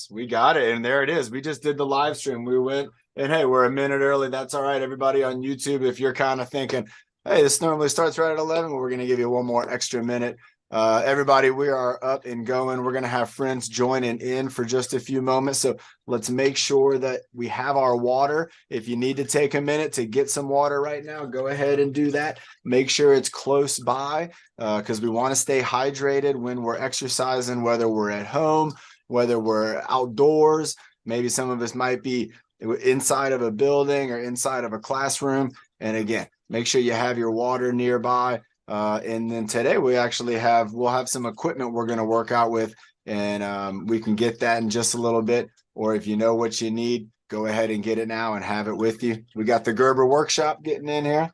We got it. And there it is. We just did the live stream. We went and hey, we're a minute early. That's all right. Everybody on YouTube, if you're kind of thinking, hey, this normally starts right at 11, we're going to give you one more extra minute. Everybody, we are up and going. We're going to have friends joining in for just a few moments. So let's make sure that we have our water. If you need to take a minute to get some water right now, go ahead and do that. Make sure it's close by because we want to stay hydrated when we're exercising, whether we're at home, whether we're outdoors. Maybe some of us might be inside of a building or inside of a classroom. And again, make sure you have your water nearby. And then today we'll have some equipment we're going to work out with, and we can get that in just a little bit. Or if you know what you need, go ahead and get it now and have it with you. We got the Gerber workshop getting in here.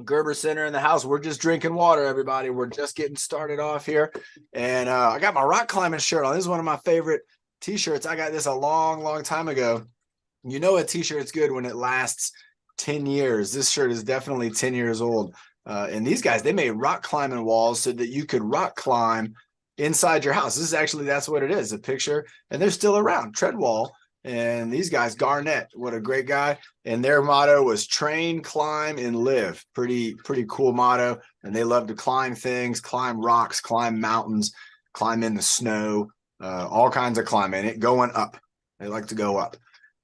Gerber Center in the house. We're just drinking water, everybody. We're just getting started off here. And I got my rock climbing shirt on. This is one of my favorite t-shirts. I got this a long time ago. You know a t-shirt's good when it lasts 10 years. This shirt is definitely 10 years old. And these guys, they made rock climbing walls so that you could rock climb inside your house. That's what it is, a picture. And they're still around, Treadwall. And these guys, Garnett, what a great guy. And their motto was train, climb, and live. Pretty cool motto. And they love to climb things, climb rocks, climb mountains, climb in the snow, all kinds of climbing. It going up. They like to go up.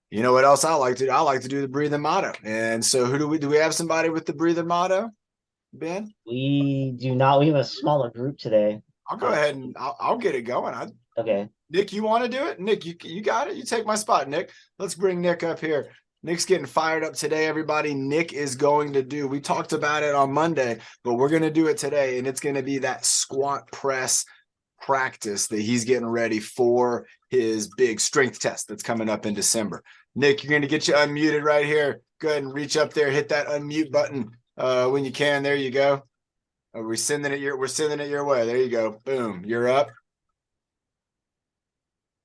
You know what else I like to do? I like to do the breathing motto. And so who do we have somebody with the breathing motto, Ben? We do not. We have a smaller group today. I'll go ahead and I'll get it going. Okay. Nick, you want to do it? Nick, you got it. You take my spot, Nick. Let's bring Nick up here. Nick's getting fired up today, everybody. Nick is going to do, we talked about it on Monday, but we're going to do it today. And it's going to be that squat press practice that he's getting ready for his big strength test that's coming up in December. Nick, you're going to get you unmuted right here. Go ahead and reach up there, hit that unmute button when you can. There you go. We're sending it your way. There you go. Boom. You're up.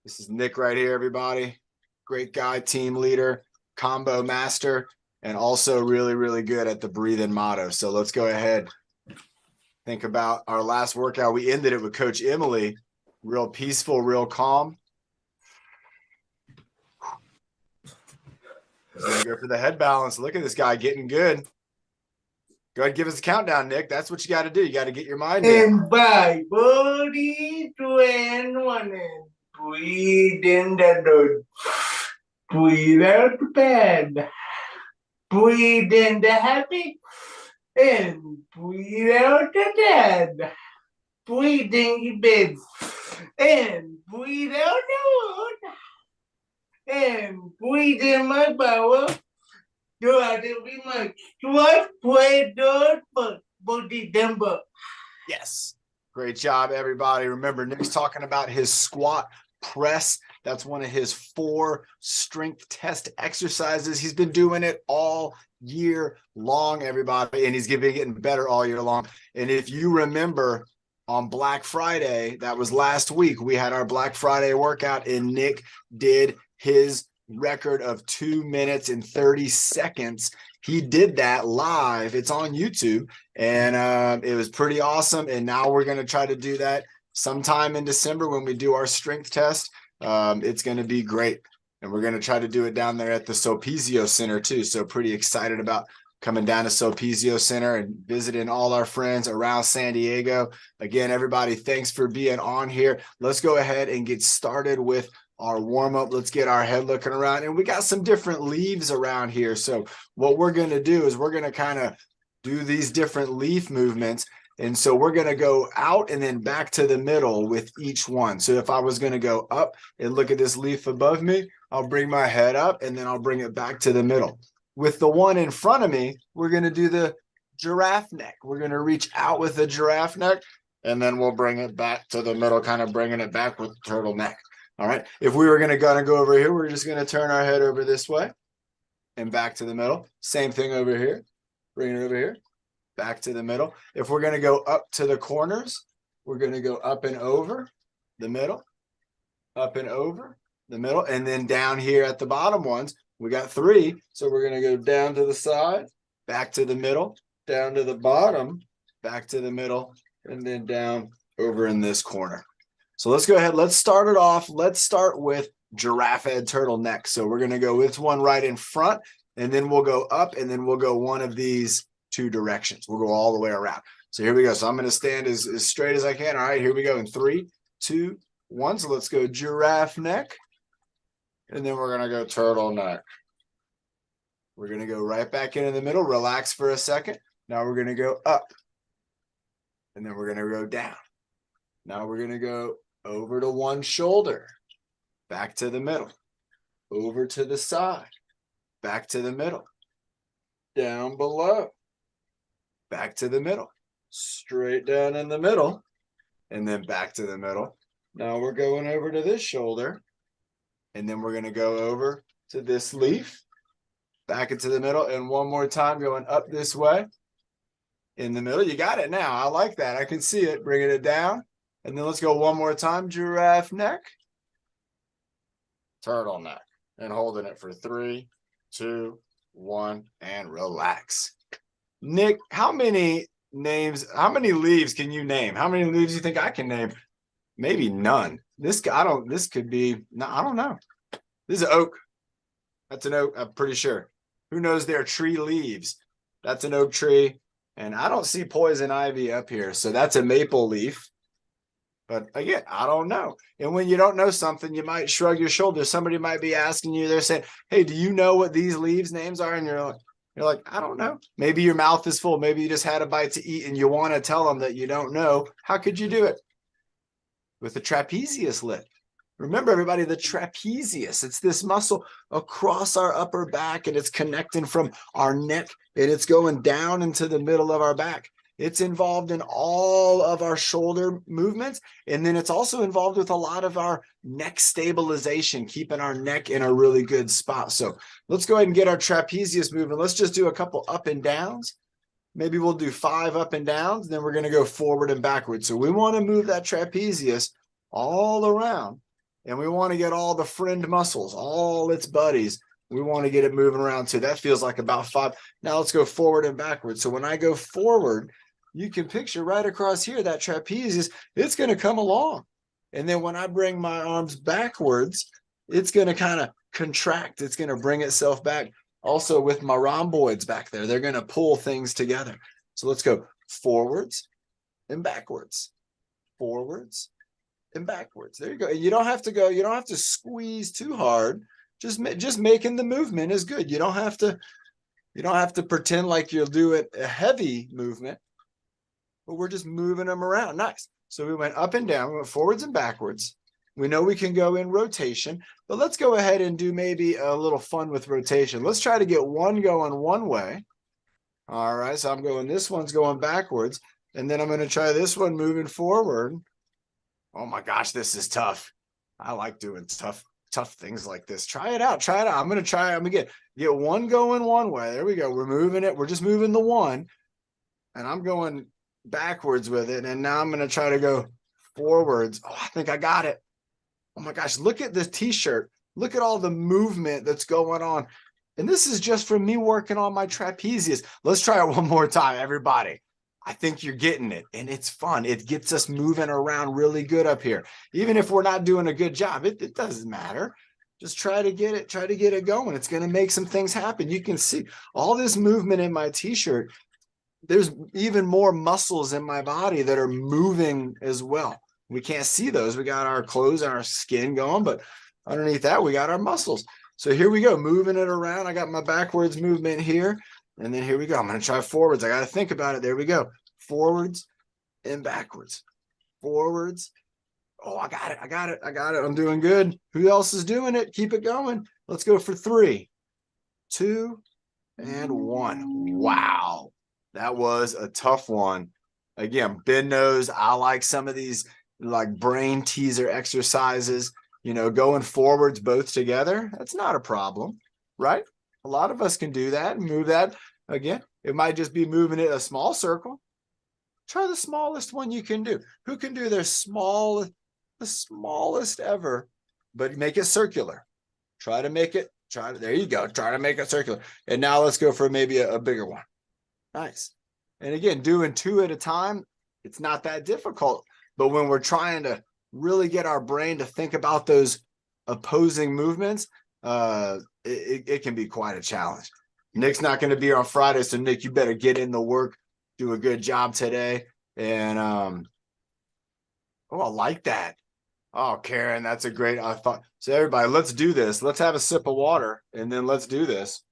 This is Nick right here, everybody. Great guy, team leader, combo master, and also really good at the breathing motto. So let's go ahead. Think about our last workout. We ended it with Coach Emily. Real peaceful, real calm. He's gonna go for the head balance. Look at this guy getting good. Go ahead, give us a countdown, Nick. That's what you got to do. You got to get your mind in. And by body 2 and 1 and breathe in the dirt. Breathe out the bad. Breathe in the happy. And breathe out the dead. Breathe in your bed. And breathe out the wood. And breathe in my power. Do I do be my what play dirt but body number. Yes. Great job, everybody. Remember, Nick's talking about his squat press. That's one of his 4 strength test exercises. He's been doing it all year long, everybody, and he's getting better all year long. And if you remember on Black Friday, that was last week, we had our Black Friday workout, and Nick did his record of 2 minutes and 30 seconds. He did that live. It's on YouTube, and it was pretty awesome. And now we're going to try to do that sometime in December when we do our strength test. It's going to be great. And we're going to try to do it down there at the Sopizio Center too. So pretty excited about coming down to Sopizio Center and visiting all our friends around San Diego. Again, everybody, thanks for being on here. Let's go ahead and get started with our warm-up. Let's get our head looking around. And we got some different leaves around here. So what we're going to do is we're going to kind of do these different leaf movements. And so we're going to go out and then back to the middle with each one. So if I was going to go up and look at this leaf above me, I'll bring my head up and then I'll bring it back to the middle. With the one in front of me, we're going to do the giraffe neck. We're going to reach out with the giraffe neck, and then we'll bring it back to the middle, kind of bringing it back with the turtle neck. All right. If we were going to go over here, we're just going to turn our head over this way and back to the middle. Same thing over here. Bring it over here, back to the middle. If we're going to go up to the corners, we're going to go up and over the middle, up and over the middle. And then down here at the bottom ones, we got 3. So we're going to go down to the side, back to the middle, down to the bottom, back to the middle, and then down over in this corner. So let's go ahead. Let's start it off. Let's start with giraffe head turtleneck. So we're going to go with one right in front, and then we'll go up, and then we'll go one of these two directions. We'll go all the way around. So here we go. So I'm going to stand as straight as I can. All right, here we go in 3, 2, 1. So let's go giraffe neck. And then we're going to go turtleneck. We're going to go right back into the middle. Relax for a second. Now we're going to go up. And then we're going to go down. Now we're going to go over to one shoulder. Back to the middle. Over to the side. Back to the middle. Down below. Back to the middle. Straight down in the middle. And then back to the middle. Now we're going over to this shoulder. And then we're going to go over to this leaf. Back into the middle. And one more time going up this way. In the middle. You got it now. I like that. I can see it. Bringing it down. And then let's go one more time. Giraffe neck. Turtleneck. And holding it for 3, 2, 1. And relax. Nick, how many leaves can you name? How many leaves do you think I can name? Maybe none. This could be, no, I don't know. This is an oak. That's an oak, I'm pretty sure. Who knows their tree leaves? That's an oak tree. And I don't see poison ivy up here. So that's a maple leaf. But again, I don't know. And when you don't know something, you might shrug your shoulders. Somebody might be asking you, they're saying, hey, do you know what these leaves names are? And you're like, I don't know. Maybe your mouth is full. Maybe you just had a bite to eat and you want to tell them that you don't know. How could you do it? With the trapezius lip. Remember, everybody, the trapezius. It's this muscle across our upper back, and it's connecting from our neck, and it's going down into the middle of our back. It's involved in all of our shoulder movements, and then it's also involved with a lot of our neck stabilization, keeping our neck in a really good spot. So let's go ahead and get our trapezius moving. Let's just do a couple up and downs. Maybe we'll do 5 up and downs, then we're going to go forward and backwards. So we want to move that trapezius all around, and we want to get all the friend muscles, all its buddies. We want to get it moving around too. That feels like about 5. Now let's go forward and backwards. So when I go forward, you can picture right across here, that trapezius, it's going to come along. And then when I bring my arms backwards, it's going to kind of contract. It's going to bring itself back. Also with my rhomboids back there, they're going to pull things together. So let's go forwards and backwards, forwards and backwards. There you go. And you don't have to squeeze too hard. Just making the movement is good. You don't have to pretend like you'll do it a heavy movement, but we're just moving them around. Nice. So we went up and down, we went forwards and backwards. We know we can go in rotation, but let's go ahead and do maybe a little fun with rotation. Let's try to get one going one way. All right, so I'm going, this one's going backwards, and then I'm going to try this one moving forward. Oh my gosh, this is tough. I like doing tough things like this. Try it out. I'm going to get one going one way. There we go. We're moving it. We're just moving the one, and I'm going backwards with it. And now I'm going to try to go forwards. Oh, I think I got it. Oh my gosh, look at this t-shirt. Look at all the movement that's going on. And this is just from me working on my trapezius. Let's try it one more time, everybody. I think you're getting it, and it's fun. It gets us moving around really good up here. Even if we're not doing a good job, it doesn't matter. Just try to get it going. It's going to make some things happen. You can see all this movement in my t-shirt. There's even more muscles in my body that are moving as well. We can't see those. We got our clothes and our skin going, but underneath that, we got our muscles. So here we go, moving it around. I got my backwards movement here, and then here we go. I'm going to try forwards. I got to think about it. There we go. Forwards and backwards. Forwards. Oh, I got it. I'm doing good. Who else is doing it? Keep it going. Let's go for 3, 2, and 1. Wow. That was a tough one. Again, bend nose. I like some of these like brain teaser exercises, going forwards both together. That's not a problem, right? A lot of us can do that and move that. Again, it might just be moving it a small circle. Try the smallest one you can do. Who can do the smallest ever, but make it circular? There you go. Try to make it circular. And now let's go for maybe a bigger one. Nice. And again, doing 2 at a time, it's not that difficult. But when we're trying to really get our brain to think about those opposing movements, it can be quite a challenge. Nick's not going to be here on Friday, so Nick, you better get in the work, do a good job today. And I like that. Oh, Karen, that's a great thought. So everybody, let's do this. Let's have a sip of water, and then let's do this.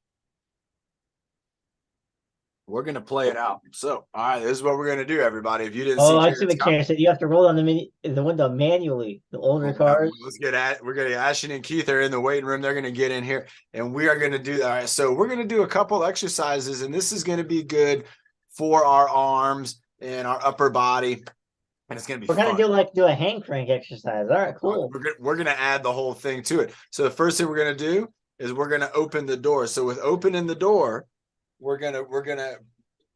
We're going to play it out. So, all right, this is what we're going to do, everybody. If you didn't see, I see what Karen said. You have to roll down the window manually. The older cars. Let's get at. We're going to Ashton and Keith are in the waiting room. They're going to get in here, and we are going to do that. All right, so we're going to do a couple exercises, and this is going to be good for our arms and our upper body. And it's going to be fun. We're going to do a hand crank exercise. All right, cool. We're going to add the whole thing to it. So the first thing we're going to do is we're going to open the door. So with opening the door, we're going to,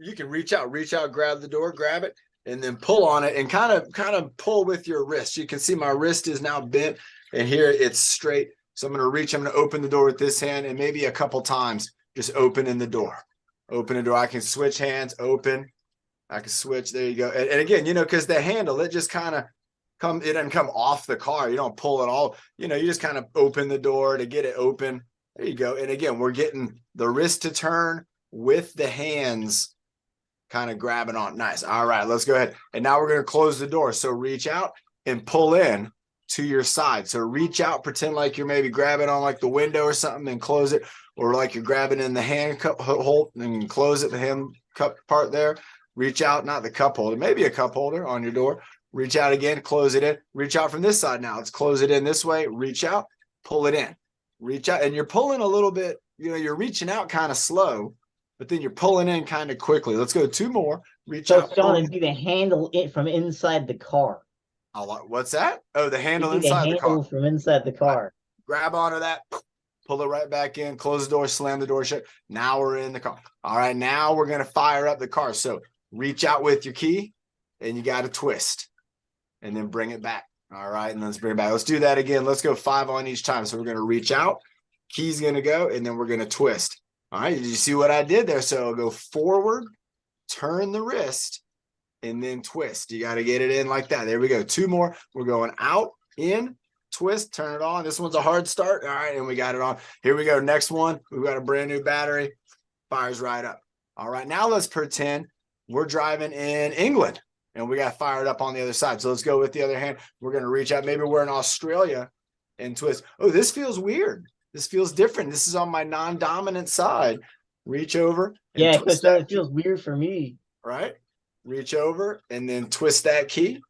you can reach out, grab the door, grab it, and then pull on it and kind of pull with your wrist. You can see my wrist is now bent and here it's straight. So I'm going to open the door with this hand and maybe a couple times just opening the door. Open the door. I can switch hands, open. I can switch. There you go. And again, because the handle, it just kind of it doesn't come off the car. You don't pull it all. You just kind of open the door to get it open. There you go. And again, we're getting the wrist to turn with the hands kind of grabbing on. Nice. All right, let's go ahead. And now we're going to close the door. So reach out and pull in to your side. So reach out, pretend like you're maybe grabbing on like the window or something and close it. Or like you're grabbing in the hand cup hold and close it, the hand cup part there. Reach out, not the cup holder, maybe a cup holder on your door. Reach out again, close it in. Reach out from this side now. Let's close it in this way. Reach out, pull it in. Reach out, and you're pulling a little bit, you're reaching out kind of slow, but then you're pulling in kind of quickly. Let's go 2 more. Reach out. So, Sean, it'd be the handle from inside the car. What's that? Oh, the handle inside the car. From inside the car. Grab onto that. Pull it right back in. Close the door. Slam the door shut. Now we're in the car. All right, now we're going to fire up the car. So reach out with your key, and you got to twist, and then bring it back. All right, and let's bring it back. Let's do that again. Let's go 5 on each time. So we're going to reach out. Key's going to go, and then we're going to twist. All right, did you see what I did there? So I'll go forward, turn the wrist, and then twist. You got to get it in like that. There we go. 2 more. We're going out, in, twist, turn it on. This one's a hard start. All right, and we got it on. Here we go. Next one. We've got a brand new battery. Fires right up. All right, now let's pretend we're driving in England and we got fired up on the other side. So let's go with the other hand. We're going to reach out. Maybe we're in Australia and twist. Oh, this feels weird. This feels different. This is on my non-dominant side. Reach over. Yeah, because it feels weird for me. Right? Reach over and then twist that key.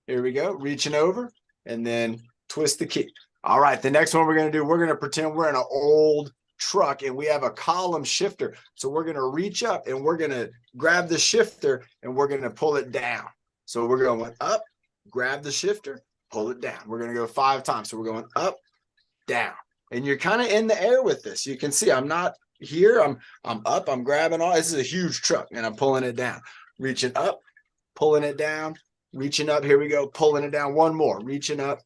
Here we go. Reaching over and then twist the key. All right. The next one we're going to do, we're going to pretend we're in an old truck and we have a column shifter. So we're going to reach up and we're going to grab the shifter and we're going to pull it down. So we're going up, grab the shifter, pull it down. We're going to go 5 times. So we're going up, down. And you're kind of in the air with this. You can see I'm not here. I'm up. I'm grabbing on. This is a huge truck and I'm pulling it down. Reaching up, pulling it down, reaching up. Here we go. Pulling it down. 1 more. Reaching up,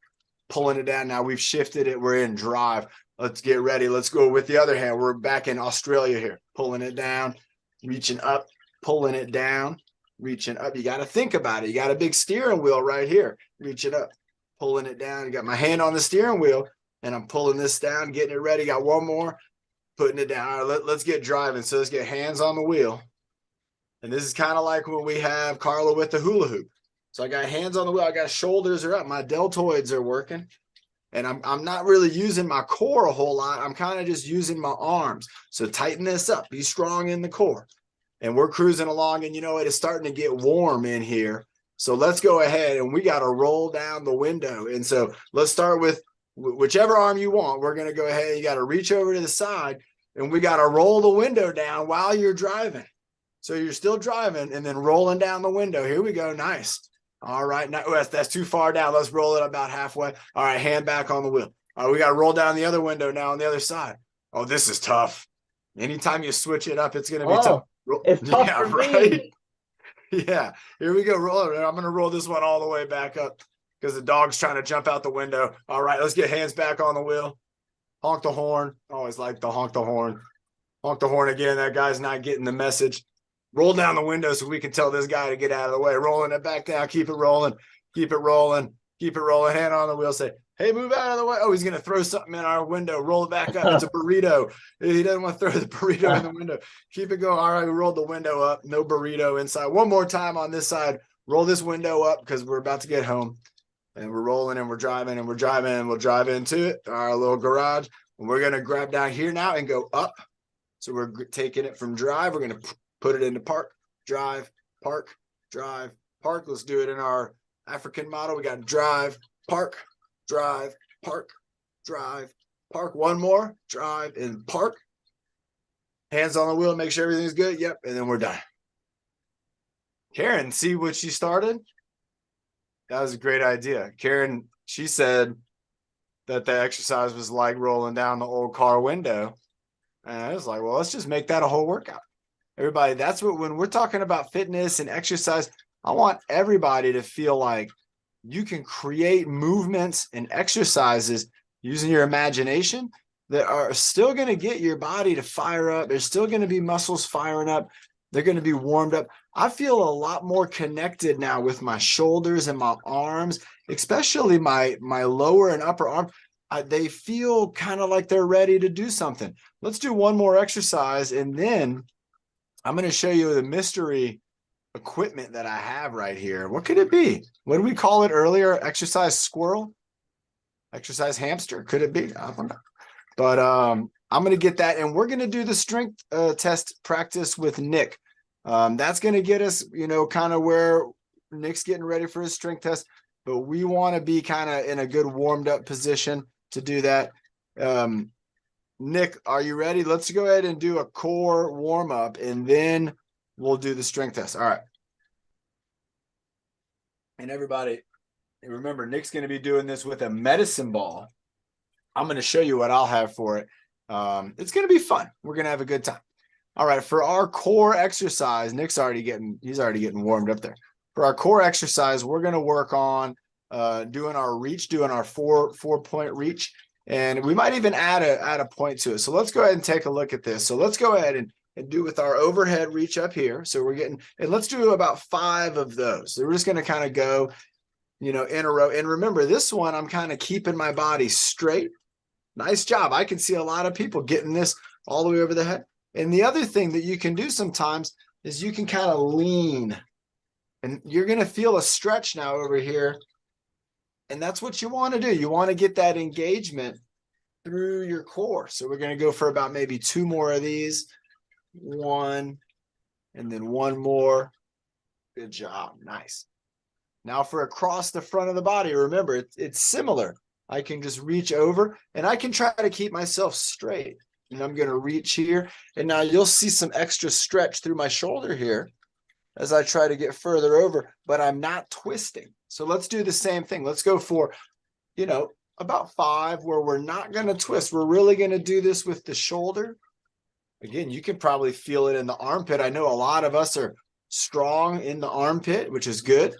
pulling it down. Now we've shifted it. We're in drive. Let's get ready. Let's go with the other hand. We're back in Australia here. Pulling it down, reaching up, pulling it down, reaching up. You got to think about it. You got a big steering wheel right here. Reaching up, pulling it down. You got my hand on the steering wheel, and I'm pulling this down, getting it ready. Got 1 more, putting it down. All right, let's get driving. So let's get hands on the wheel. And this is kind of like when we have Carla with the hula hoop. So I got hands on the wheel. I got shoulders are up. My deltoids are working. And I'm not really using my core a whole lot. I'm kind of just using my arms. So tighten this up. Be strong in the core. And we're cruising along. And you know what? It's starting to get warm in here. So let's go ahead. And we got to roll down the window. And so let's start with whichever arm you want. We're going to go ahead. You got to reach over to the side. And we got to roll the window down while you're driving. So you're still driving and then rolling down the window. Here we go. Nice. All right, now that's too far down. Let's roll it about halfway. All right, hand back on the wheel. All right, we got to roll down the other window now on the other side. Oh, this is tough. Anytime you switch it up, it's going to be tough. It's tough for me. Yeah, here we go. Roll it. I'm going to roll this one all the way back up because the dog's trying to jump out the window. All right, let's get hands back on the wheel. Honk the horn. Always like to honk the horn. Honk the horn again. That guy's not getting the message. Roll down the window so we can tell this guy to get out of the way. Rolling it back down. Keep it rolling. Keep it rolling. Keep it rolling. Hand on the wheel. Say, hey, move out of the way. Oh, he's going to throw something in our window. Roll it back up. It's a burrito. He doesn't want to throw the burrito in the window. Keep it going. All right, we rolled the window up. No burrito inside. One more time on this side. Roll this window up because we're about to get home. And we're rolling and we're driving and we're driving and we'll drive into it, our little garage. And we're going to grab down here now and go up. So we're taking it from drive. We're going to put it into park, drive, park, drive, park. Let's do it in our African model. We got drive, park, drive, park, drive, park. One more, drive and park. Hands on the wheel, make sure everything's good. Yep. And then we're done. Karen, see what she started? That was a great idea. Karen, she said that the exercise was like rolling down the old car window. And I was like, well, let's just make that a whole workout. Everybody, that's what, when we're talking about fitness and exercise, I want everybody to feel like you can create movements and exercises using your imagination that are still going to get your body to fire up. There's still going to be muscles firing up. They're going to be warmed up. I feel a lot more connected now with my shoulders and my arms, especially my lower and upper arm. They feel kind of like they're ready to do something. Let's do one more exercise, and then I'm going to show you the mystery equipment that I have right here. What could it be? What did we call it earlier? Exercise squirrel? Exercise hamster? Could it be? I don't know. But I'm going to get that, and we're going to do the strength test practice with Nick. That's going to get us, kind of where Nick's getting ready for his strength test, but we want to be kind of in a good warmed up position to do that. Nick, are you ready? Let's go ahead and do a core warm up, and then we'll do the strength test. All right. And everybody, remember, Nick's going to be doing this with a medicine ball. I'm going to show you what I'll have for it. It's going to be fun. We're going to have a good time. All right. For our core exercise, he's already getting warmed up there. For our core exercise, we're going to work on doing our reach, doing our four-point reach. And we might even add a point to it. So let's go ahead and take a look at this. So let's go ahead and do with our overhead reach up here. So we're getting, and let's do about 5 of those. So we're just going to kind of go, in a row. And remember, this one, I'm kind of keeping my body straight. Nice job. I can see a lot of people getting this all the way over the head. And the other thing that you can do sometimes is you can kind of lean, and you're going to feel a stretch now over here. And that's what you want to do. You want to get that engagement through your core. So we're going to go for about maybe 2 more of these. 1, and then 1 more. Good job. Nice. Now for across the front of the body, remember, it's similar. I can just reach over, and I can try to keep myself straight. And I'm going to reach here. And now you'll see some extra stretch through my shoulder here as I try to get further over, but I'm not twisting. So let's do the same thing. Let's go for, about 5 where we're not going to twist. We're really going to do this with the shoulder. Again, you can probably feel it in the armpit. I know a lot of us are strong in the armpit, which is good.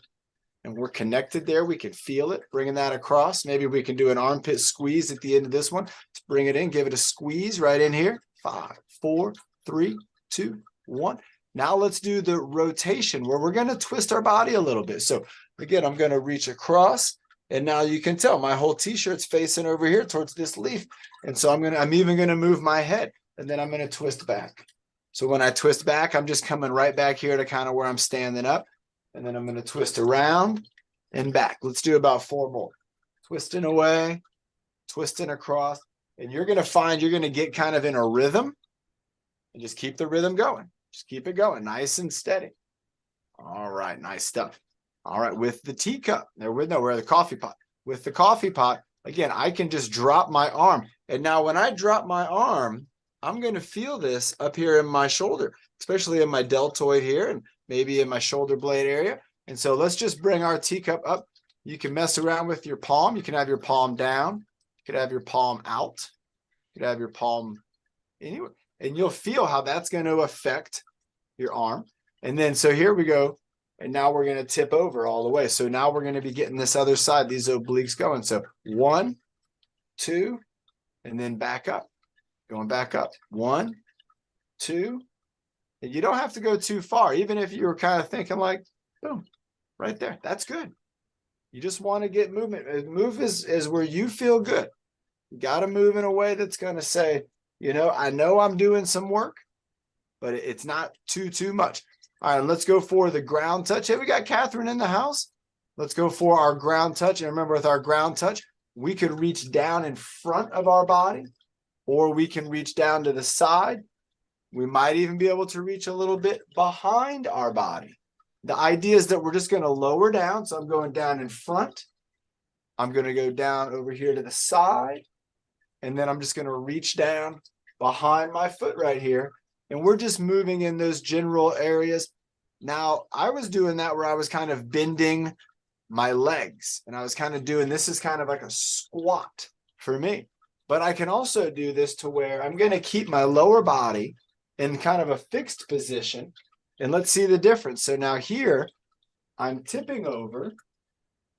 And we're connected there. We can feel it, bringing that across. Maybe we can do an armpit squeeze at the end of this one to bring it in. Give it a squeeze right in here. 5, 4, 3, 2, 1. Now let's do the rotation where we're going to twist our body a little bit. So again, I'm going to reach across, and now you can tell my whole t-shirt's facing over here towards this leaf. And so I'm even going to move my head, and then I'm going to twist back. So when I twist back, I'm just coming right back here to kind of where I'm standing up. And then I'm going to twist around and back. Let's do about 4 more. Twisting away, twisting across. And you're going to find you're going to get kind of in a rhythm, and just keep the rhythm going. Just keep it going nice and steady. All right. Nice stuff. All right. With the teacup, we're the coffee pot. With the coffee pot, again, I can just drop my arm. And now when I drop my arm, I'm going to feel this up here in my shoulder, especially in my deltoid here and maybe in my shoulder blade area. And so let's just bring our teacup up. You can mess around with your palm. You can have your palm down. You could have your palm out. You could have your palm anywhere. And you'll feel how that's going to affect your arm. And then, so here we go. And now we're going to tip over all the way. So now we're going to be getting this other side, these obliques going. So 1, 2, and then back up. Going back up. 1, 2. And you don't have to go too far. Even if you were kind of thinking like, boom, right there. That's good. You just want to get movement. Move is where you feel good. You got to move in a way that's going to say, I know I'm doing some work, but it's not too much. All right, let's go for the ground touch. Hey, we got Catherine in the house. Let's go for our ground touch. And remember, with our ground touch, we could reach down in front of our body, or we can reach down to the side. We might even be able to reach a little bit behind our body. The idea is that we're just going to lower down. So I'm going down in front. I'm going to go down over here to the side. And then I'm just going to reach down behind my foot right here. And we're just moving in those general areas. Now, I was doing that where I was kind of bending my legs. And I was kind of doing, this is kind of like a squat for me. But I can also do this to where I'm going to keep my lower body in kind of a fixed position. And let's see the difference. So now here, I'm tipping over.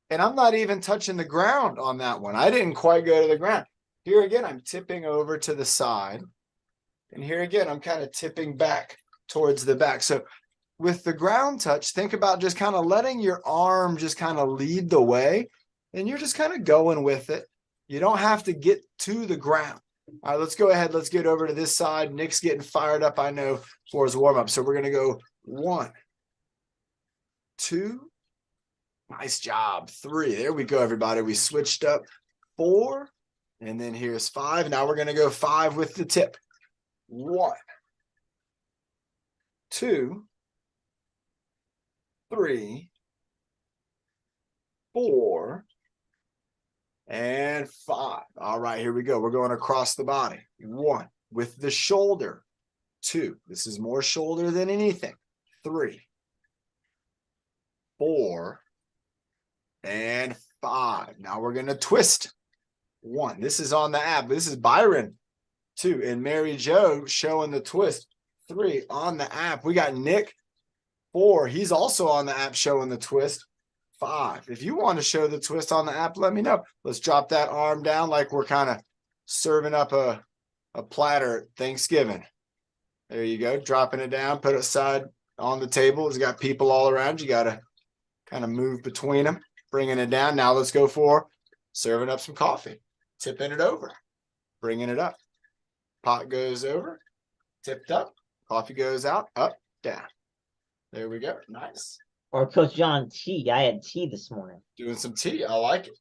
And I'm not even touching the ground on that one. I didn't quite go to the ground. Here again, I'm tipping over to the side. And here again, I'm kind of tipping back towards the back. So with the ground touch, think about just kind of letting your arm just kind of lead the way. And you're just kind of going with it. You don't have to get to the ground. All right, let's go ahead. Let's get over to this side. Nick's getting fired up, I know, for his warm-up. So we're going to go 1, 2. Nice job. 3. There we go, everybody. We switched up. 4. And then here's 5. Now we're going to go 5 with the tip. 1, 2, 3, 4, and 5. All right, here we go. We're going across the body. 1 with the shoulder. 2. This is more shoulder than anything. 3, 4, and 5. Now we're going to twist. 1. This is on the ab. This is Byron. 2. And Mary Jo showing the twist. 3 on the app. We got Nick. 4. He's also on the app showing the twist. 5. If you want to show the twist on the app, let me know. Let's drop that arm down like we're kind of serving up a platter at Thanksgiving. There you go. Dropping it down. Put it aside on the table. It's got people all around. You got to kind of move between them. Bringing it down. Now let's go for serving up some coffee. Tipping it over. Bringing it up. Pot goes over, tipped up, coffee goes out, up, down. There we go. Nice. Or Coach John, tea. I had tea this morning. Doing some tea. I like it.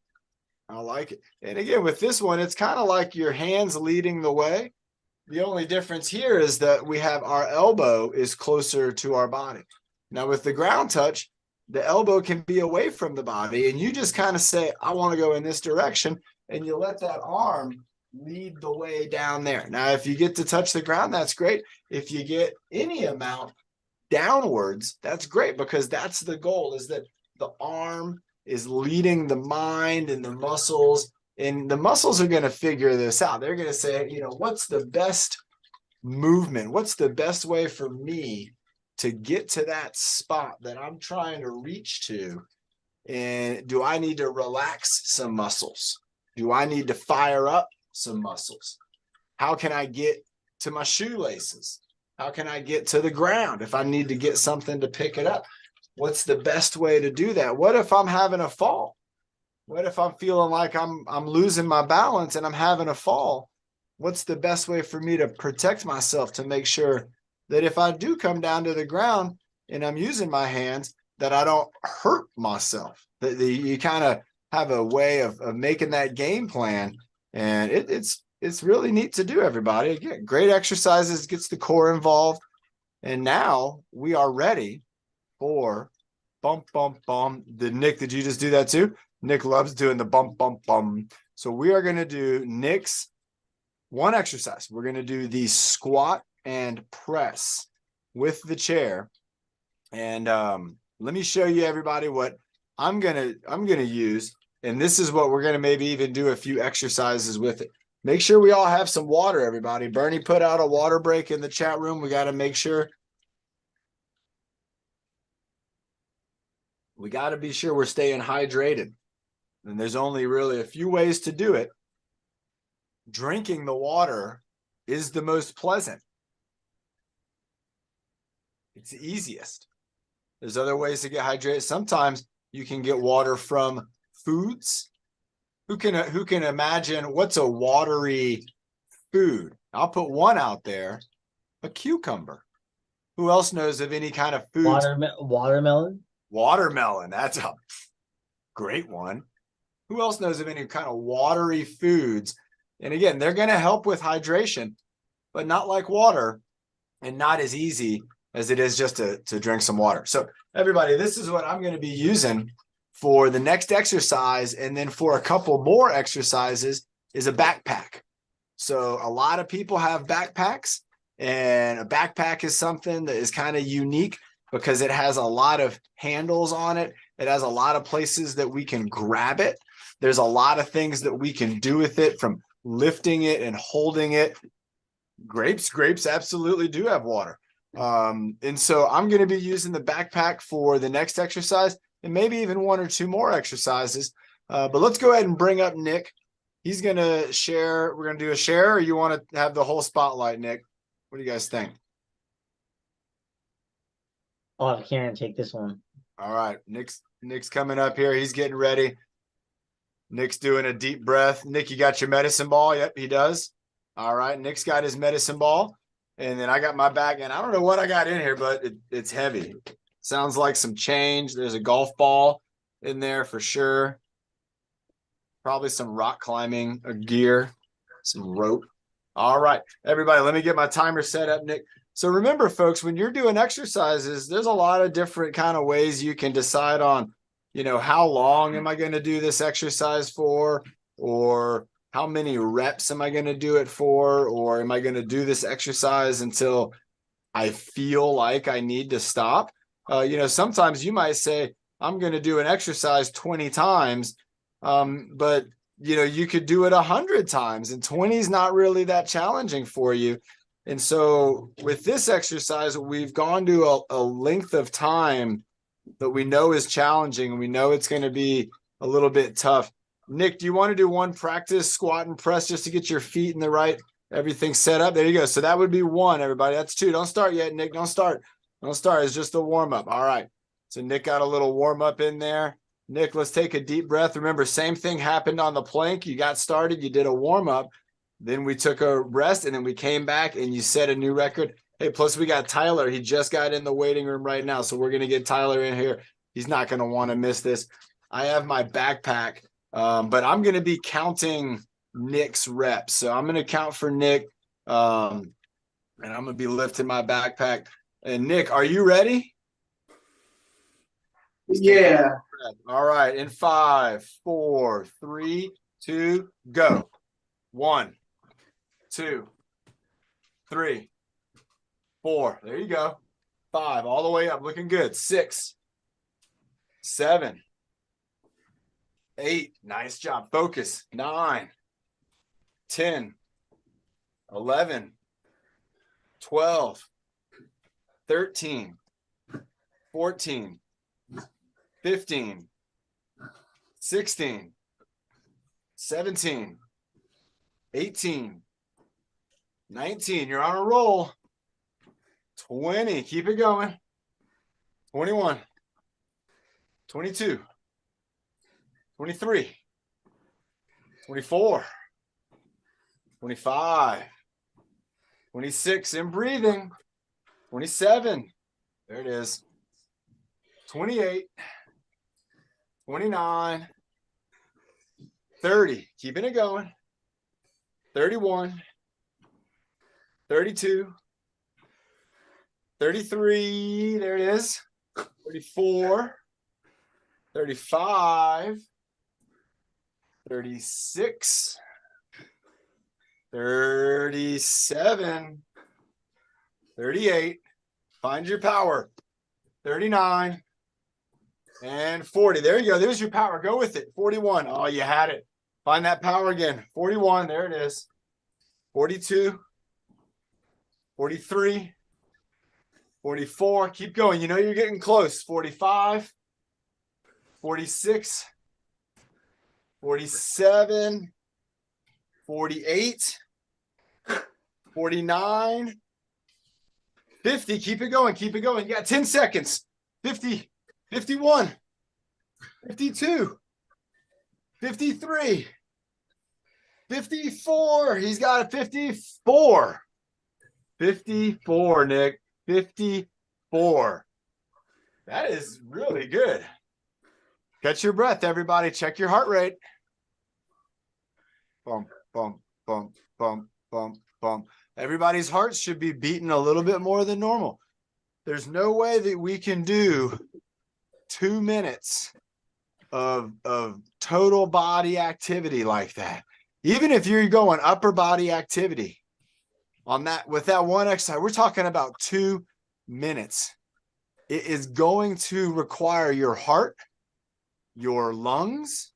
I like it. And again, with this one, it's kind of like your hands leading the way. The only difference here is that we have our elbow is closer to our body. Now with the ground touch, the elbow can be away from the body and you just kind of say, I want to go in this direction. And you let that arm lead the way down there. Now, if you get to touch the ground, that's great. If you get any amount downwards, that's great because that's the goal, is that the arm is leading the mind and the muscles, and the muscles are going to figure this out. They're going to say, what's the best movement? What's the best way for me to get to that spot that I'm trying to reach to? And do I need to relax some muscles? Do I need to fire up some muscles? How can I get to my shoelaces? How can I get to the ground if I need to get something to pick it up? What's the best way to do that? What if I'm having a fall? What if I'm feeling like I'm losing my balance and I'm having a fall? What's the best way for me to protect myself to make sure that if I do come down to the ground and I'm using my hands, that I don't hurt myself? That you kind of have a way of making that game plan. And it's really neat to do, everybody. Again, great exercises, gets the core involved. And now we are ready for bump, bump, bump. Nick, did you just do that too? Nick loves doing the bump, bump, bump. So we are going to do Nick's one exercise. We're going to do the squat and press with the chair. And let me show you, everybody, what I'm gonna use. And this is what we're going to maybe even do a few exercises with it. Make sure we all have some water, everybody. Bernie put out a water break in the chat room. We got to make sure. We got to be sure we're staying hydrated. And there's only really a few ways to do it. Drinking the water is the most pleasant. It's the easiest. There's other ways to get hydrated. Sometimes you can get water from foods? Who can imagine what's a watery food? I'll put one out there, a cucumber. Who else knows of any kind of foods? Watermelon. Watermelon, that's a great one. Who else knows of any kind of watery foods? And again, they're going to help with hydration, but not like water and not as easy as it is just to drink some water. So everybody, this is what I'm going to be using for the next exercise. And then for a couple more exercises is a backpack. So a lot of people have backpacks, and a backpack is something that is kind of unique because it has a lot of handles on it. It has a lot of places that we can grab it. There's a lot of things that we can do with it, from lifting it and holding it. Grapes absolutely do have water. And so I'm going to be using the backpack for the next exercise and maybe even one or two more exercises. But let's go ahead and bring up Nick. He's going to share. We're going to do a share, or you want to have the whole spotlight, Nick? What do you guys think? Oh, I can't take this one. All right. Nick's coming up here. He's getting ready. Nick's doing a deep breath. Nick, you got your medicine ball? Yep, he does. All right. Nick's got his medicine ball. And then I got my bag, and I don't know what I got in here, but it's heavy. Sounds like some change. There's a golf ball in there for sure. Probably some rock climbing gear, some rope. All right, everybody, let me get my timer set up, Nick. So remember, folks, when you're doing exercises, there's a lot of different kind of ways you can decide on, how long am I going to do this exercise for, or how many reps am I going to do it for, or am I going to do this exercise until I feel like I need to stop? Sometimes you might say, I'm going to do an exercise 20 times, but you could do it 100 times, and 20 is not really that challenging for you. And so with this exercise, we've gone to a length of time that we know is challenging, and we know it's going to be a little bit tough. Nick, do you want to do one practice squat and press just to get your feet in the right, everything set up? There you go. So that would be one, everybody. That's two. Don't start yet, Nick. Don't start. It's just a warm up. All right. So Nick got a little warm up in there. Nick, let's take a deep breath. Remember, same thing happened on the plank. You got started. You did a warm up. Then we took a rest, and then we came back, and you set a new record. Hey, plus we got Tyler. He just got in the waiting room right now. So we're going to get Tyler in here. He's not going to want to miss this. I have my backpack. But I'm going to be counting Nick's reps. So I'm going to count for Nick, and I'm going to be lifting my backpack. And Nick, are you ready? Yeah. All right. In 5, 4, 3, 2, go. 1, 2, 3, 4. There you go. 5, all the way up. Looking good. 6, 7, 8, nice job. Focus. 9, 10, 11, 12, 13, 14, 15, 16, 17, 18, 19. You're on a roll. 20. Keep it going. 21, 22. 23, 24, 25, 26, and breathing, 27, there it is, 28, 29, 30, keeping it going, 31, 32, 33, there it is, 34, 35, 36, 37, 38, find your power, 39, and 40. There you go. There's your power. Go with it. 41. Oh, you had it. Find that power again. 41. There it is. 42, 43, 44. Keep going. You're getting close. 45, 46, 47, 48, 49, 50. Keep it going. Keep it going. You got 10 seconds. 50, 51, 52, 53. 54. He's got a 54. 54, Nick. 54. That is really good. Catch your breath, everybody. Check your heart rate. Bump, bump, bump, bump, bump, bump. Everybody's hearts should be beating a little bit more than normal. There's no way that we can do 2 minutes of total body activity like that. Even if you're going upper body activity on that with that one exercise, we're talking about 2 minutes. It is going to require your heart, your lungs.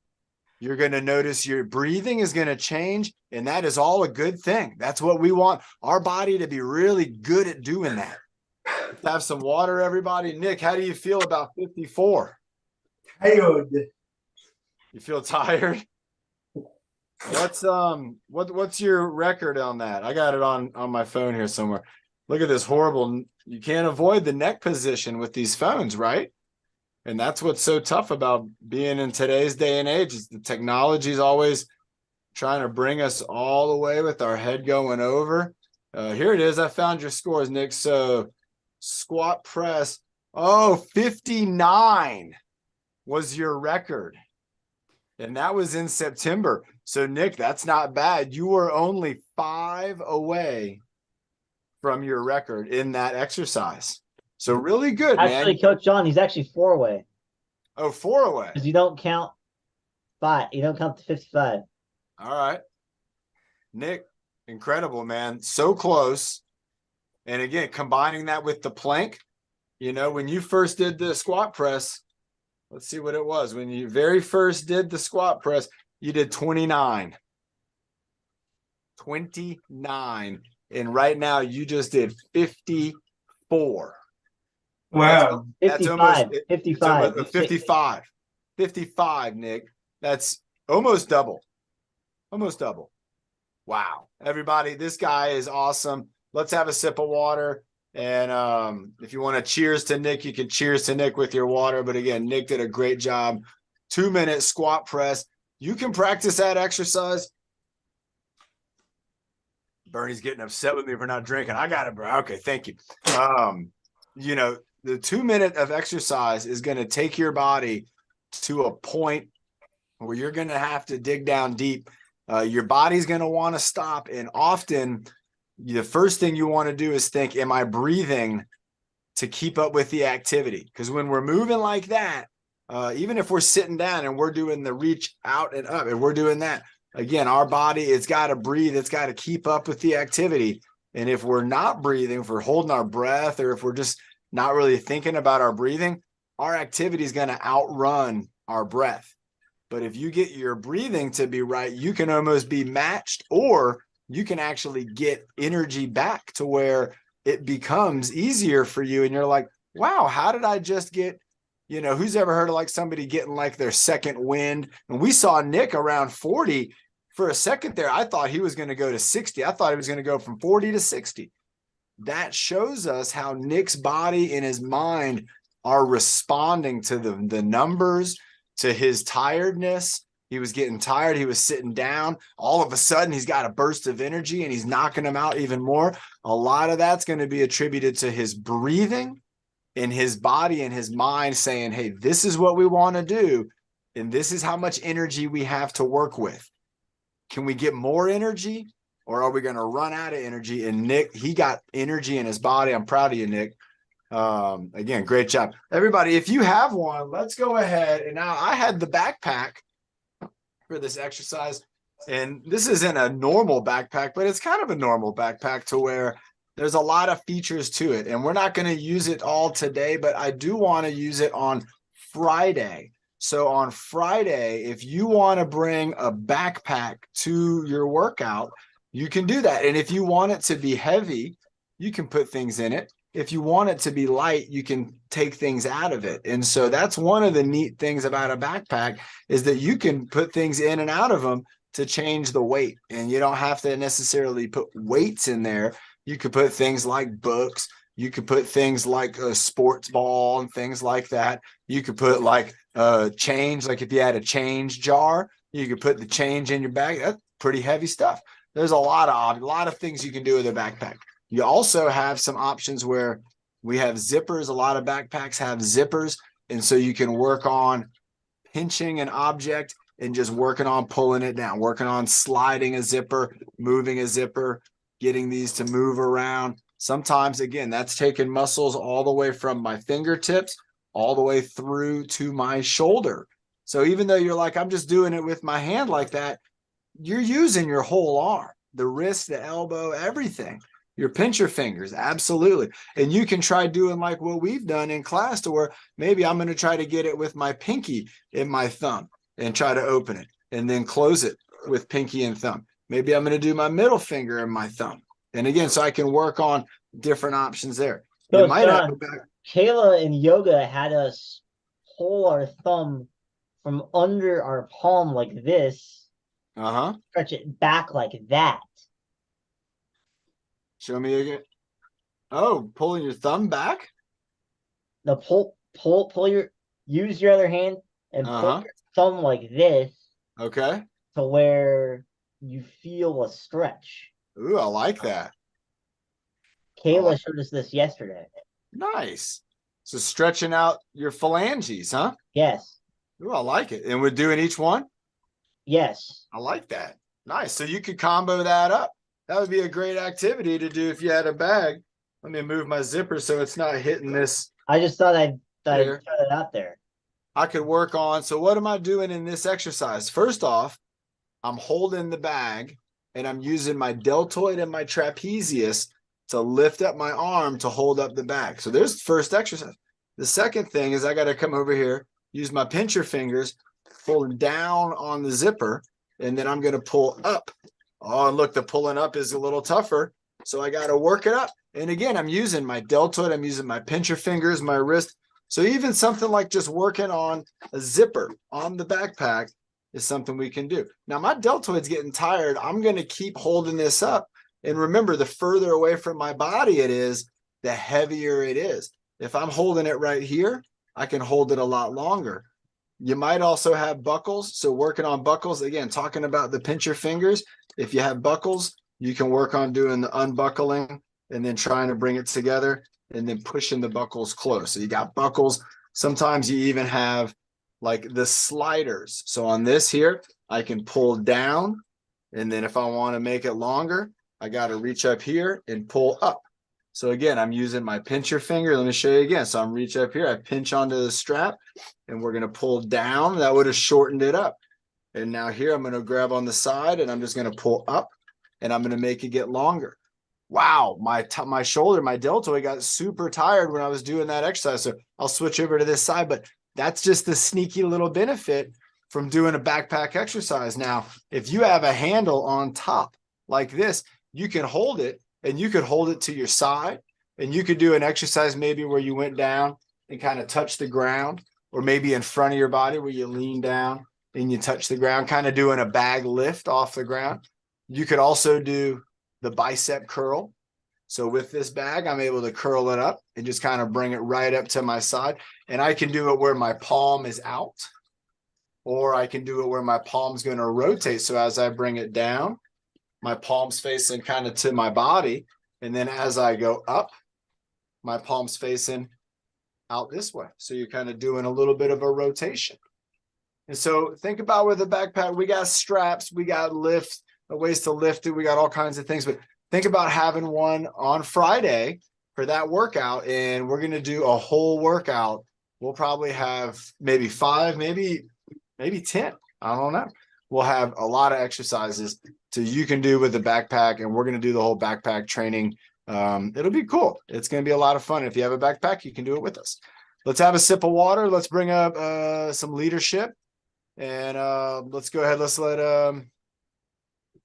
You're going to notice your breathing is going to change, and that is all a good thing. That's what we want our body to be really good at doing that. Let's have some water, everybody. Nick, how do you feel about 54? Tired. You feel tired? What's your record on that? I got it on my phone here somewhere. Look at this horrible. You can't avoid the neck position with these phones, right? And that's what's so tough about being in today's day and age is the technology is always trying to bring us all the way with our head going over. Here it is. I found your scores, Nick. So squat press. 59 was your record. And that was in September. So, Nick, that's not bad. You were only 5 away from your record in that exercise. So really good, Actually, man. Coach John, he's actually 4 away. Oh, 4 away. Because you don't count 5. You don't count the 55. All right. Nick, incredible, man. So close. And again, combining that with the plank, when you first did the squat press, let's see what it was. When you very first did the squat press, you did 29. 29. And right now you just did 54. Wow. That's 55. 55. 55, Nick. That's almost double. Almost double. Wow. Everybody, this guy is awesome. Let's have a sip of water. And if you want to cheers to Nick, you can cheers to Nick with your water. But again, Nick did a great job. 2-minute squat press. You can practice that exercise. Bernie's getting upset with me for not drinking. I got it, bro. Okay, thank you. The 2 minute of exercise is going to take your body to a point where you're going to have to dig down deep. Your body's going to want to stop. And often the first thing you want to do is think, am I breathing to keep up with the activity? Because when we're moving like that, even if we're sitting down and we're doing the reach out and up and we're doing that, again, our body, it's got to breathe. It's got to keep up with the activity. And if we're not breathing, if we're holding our breath, or if we're just not really thinking about our breathing, our activity is going to outrun our breath. But if you get your breathing to be right, you can almost be matched, or you can actually get energy back to where it becomes easier for you. And you're like, wow, how did I just get, who's ever heard of like somebody getting like their second wind? And we saw Nick around 40 for a second there. I thought he was going to go to 60. I thought he was going to go from 40 to 60. That shows us how Nick's body and his mind are responding to the numbers, to his tiredness. He was getting tired. He was sitting down. All of a sudden, he's got a burst of energy and he's knocking them out even more. A lot of that's going to be attributed to his breathing and his body and his mind saying, hey, this is what we want to do. And this is how much energy we have to work with. Can we get more energy, or are we going to run out of energy? And Nick, he got energy in his body. I'm proud of you, Nick. Again, great job. Everybody, if you have one, let's go ahead. And now I had the backpack for this exercise, and this isn't a normal backpack, but it's kind of a normal backpack to where there's a lot of features to it, and we're not going to use it all today, but I do want to use it on Friday. So on Friday, if you want to bring a backpack to your workout, you can do that. And if you want it to be heavy, you can put things in it. If you want it to be light, you can take things out of it. And so that's one of the neat things about a backpack, is that you can put things in and out of them to change the weight. And you don't have to necessarily put weights in there. You could put things like books. You could put things like a sports ball and things like that. You could put like change, like if you had a change jar, You can put the change in your bag. That's pretty heavy stuff. There's a lot of things you can do with a backpack. You also have some options where we have zippers. A lot of backpacks have zippers. And so you can work on pinching an object and just working on pulling it down, working on sliding a zipper, moving a zipper, getting these to move around. Sometimes, again, that's taking muscles all the way from my fingertips all the way through to my shoulder. So even though you're like, I'm just doing it with my hand like that, you're using your whole arm, the wrist, the elbow, everything. Your pincher fingers, absolutely. And you can try doing like what we've done in class to where maybe I'm going to try to get it with my pinky and my thumb and try to open it and then close it with pinky and thumb. Maybe I'm going to do my middle finger and my thumb. And again, so I can work on different options there. So, You might have John, Kayla in yoga had us pull our thumb from under our palm like this, stretch it back like that. Show me again. Oh, pulling your thumb back? The use your other hand and pull your thumb like this. Okay. To where you feel a stretch. Ooh, I like that. Kayla showed us this yesterday. Nice. So stretching out your phalanges, huh? Yes. Ooh, I like it. And we're doing each one? Yes. I like that. Nice. So you could combo that up. That would be a great activity to do if you had a bag. Let me move my zipper so it's not hitting this. I just thought I'd throw it out there. I could work on. So what am I doing in this exercise? First off, I'm holding the bag and I'm using my deltoid and my trapezius to lift up my arm to hold up the bag. So there's the first exercise. The second thing is I got to come over here, use my pincher fingers, pulling down on the zipper, and then I'm going to pull up. Oh, and look, the pulling up is a little tougher. So I got to work it up. And again, I'm using my deltoid. I'm using my pincher fingers, my wrist. So even something like just working on a zipper on the backpack is something we can do. Now, my deltoid's getting tired. I'm going to keep holding this up. And remember, the further away from my body it is, the heavier it is. If I'm holding it right here, I can hold it a lot longer. You might also have buckles. So working on buckles, again, talking about the pincher fingers. If you have buckles, you can work on doing the unbuckling and then trying to bring it together and then pushing the buckles close. So you got buckles. Sometimes you even have like the sliders. So on this here, I can pull down. And then if I want to make it longer, I got to reach up here and pull up. So again, I'm using my pincher finger. Let me show you again. So I'm reach up here. I pinch onto the strap and we're going to pull down. That would have shortened it up. And now here I'm going to grab on the side and I'm just going to pull up and I'm going to make it get longer. Wow, my shoulder, my deltoid got super tired when I was doing that exercise. So I'll switch over to this side, but that's just the sneaky little benefit from doing a backpack exercise. Now, if you have a handle on top like this, you can hold it and you could hold it to your side and you could do an exercise maybe where you went down and kind of touch the ground, or maybe in front of your body where you lean down and you touch the ground, kind of doing a bag lift off the ground. You could also do the bicep curl. So with this bag, I'm able to curl it up and just kind of bring it right up to my side. And I can do it where my palm is out, or I can do it where my palm's going to rotate. So as I bring it down, my palm's facing kind of to my body. And then as I go up, my palm's facing out this way. So you're kind of doing a little bit of a rotation. And so think about with the backpack, we got straps, we got lifts, ways to lift it. We got all kinds of things, but think about having one on Friday for that workout. And we're going to do a whole workout. We'll probably have maybe 5, maybe 10. I don't know. We'll have a lot of exercises so you can do with the backpack, and we're going to do the whole backpack training. It'll be cool. It's going to be a lot of fun. If you have a backpack, you can do it with us. Let's have a sip of water. Let's bring up some leadership, and let's go ahead. Let's let